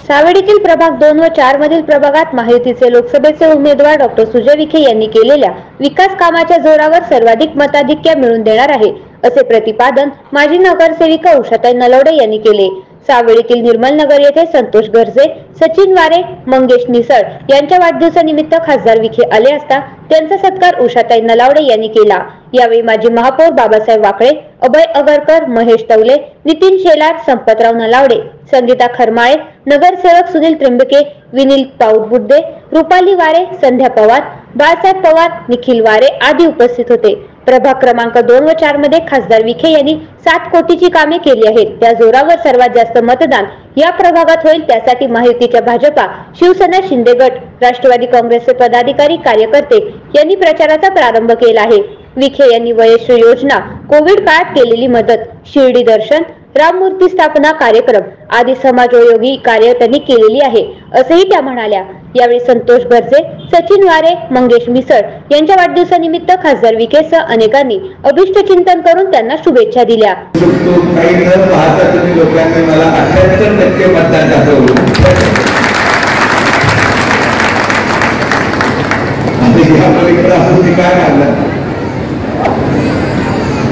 सावेडीतील प्रभाग 2 व 4 मधील प्रभागात महायुतीचे लोकसभेचे उमेदवार डॉ. सुजय विखे यांनी केलेल्या विकास कामाच्या जोरावर सर्वाधिक मताधिक्य मिळवून देणार आहे, असे प्रतिपादन माजी नगरसेविका उषाताई नलावडे यांनी केले। सावेडीतील निर्मल नगर येथे संतोष गरजे, सचिन वारे, मंगेश निसळ यांच्या वाढदिवसानिमित्त खासदार विखे आले असता त्यांचा सत्कार उषाताई नलावडे यांनी केला। यावेळी माजी महापौर बाबासाहेब वाकळे, अभय अगरकर, महेश तवले, नितीन शेलार, संपतराव नलावडे, संगीता खरमाळे, नगरसेवक सुनील त्रिंबके, विनील पाऊटबुड्डे, रुपाली वारे, संध्या पवार, बाळासाहेब पवार, निखिल वारे आदी उपस्थित होते। प्रभाग क्रमांक 2 व 4 मध्ये खासदार विखे यांनी 7 कोटीची कामे केली आहेत। त्या जोरावर सर्वात जास्त मतदान या प्रभागात होईल, त्यासाठी महायुतीच्या भाजपा, शिवसेना, शिंदे गट, राष्ट्रवादी काँग्रेसचे पदाधिकारी, कार्यकर्ते यांनी प्रचाराचा प्रारंभ केला आहे। विखे यांनी वयश्री योजना, कोविड काळात केलेली मदत, शिर्डी दर्शन, राममूर्ती स्थापना कार्यक्रम आदी समाजोपयोगी कार्य त्यांनी केलेली आहे, असेही त्या म्हणाल्या। यावेळी संतोष गरजे, सचिन वारे, मंगेश मिसळ यांच्या वाढदिवसानिमित्त खासदार विखेसह अनेकांनी अभिष्ट चिंतन करून त्यांना शुभेच्छा दिल्या।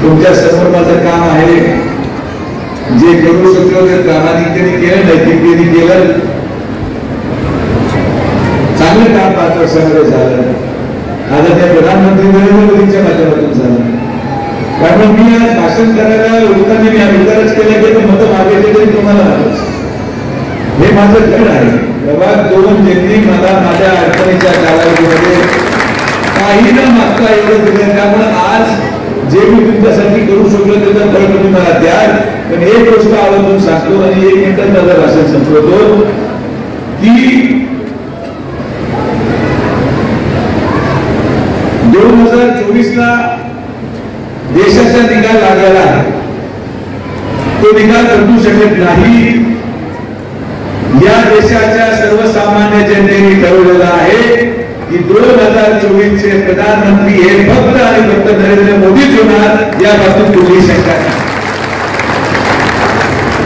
तुमच्या समोर माझं काम आहे, जे करू शकलो ते प्रामाणिकपणे केलं, नैतिकतेने केलं, चांगलं काम 5 वर्षामध्ये झालं। आता त्या प्रधानमंत्री नरेंद्र मोदींच्या माध्यमातून झालं। कारण मी आज भाषण करायला लोकांनी मी विचारच केला की मतं मागायचे तरी तुम्हाला हे माझं घर आहे। प्रभाग 2 ज्यांनी मला माझ्या अडचणीच्या कालावधीमध्ये काही न मागता एवढं दिलं, त्यामुळे आज जे मी तुमच्यासाठी करू शकलो त्याचं फळ तुम्ही मला द्याल। पण एक गोष्ट आवर्जून सांगतो आणि 1 मिनिटात माझं भाषण संपवतो की 2024ला देशाचा निकाल लागलेला आहे। तो निकाल बदलू शकत नाही। या देशाच्या सर्वसामान्य जनतेने ठरवलेलं आहे की 2024 चे प्रधानमंत्री हे फक्त आणि फक्त नरेंद्र मोदीच होणार, या बाबतीत कुठलीही शंका नाही।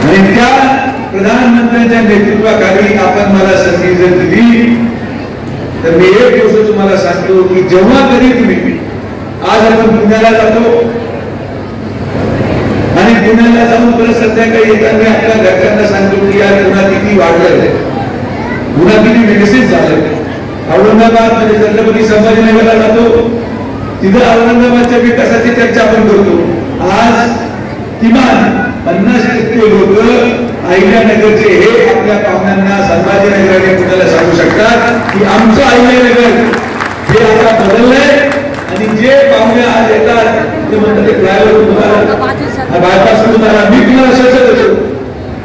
आणि त्या प्रधानमंत्र्यांच्या नेतृत्वाखाली आपण मला संधी जर दिली तर मी एक गोष्ट तुम्हाला सांगतो की जेव्हा कधी तुम्ही आज आपण पुण्याला जातो आणि पुण्याला जाऊन परत संध्याकाळी येताना आपल्या घरच्यांना सांगतो की यार पुन्हा किती वाढलंय, पुन्हा किती विकसित झालंय। औरंगाबाद म्हणजे छत्रपती संभाजीनगरला जातो, तिथं औरंगाबादच्या विकासाची चर्चा आपण करतो। आज किमान 50% लोक अहिल्यानगरचे हे आपल्या पाहुण्यांना संभाजीनगर आणि पुण्याला सांगू शकतात की आमचं अहिल्यानगर हे आता बदललंय। आणि जे पाहुणे आज येतात ते म्हणतात ते फ्लायओव्हर तुम्हाला बायपास तुम्हाला, मी तुम्हाला सजत होतो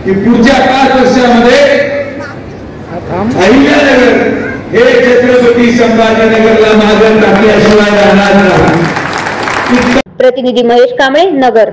की पुढच्या 5 वर्षामध्ये अहिल्यानगर हे छत्रपती संभाजीनगरला मागं टाकल्याशिवाय राहणार नाही। प्रतिनिधी महेश कांबळे, नगर।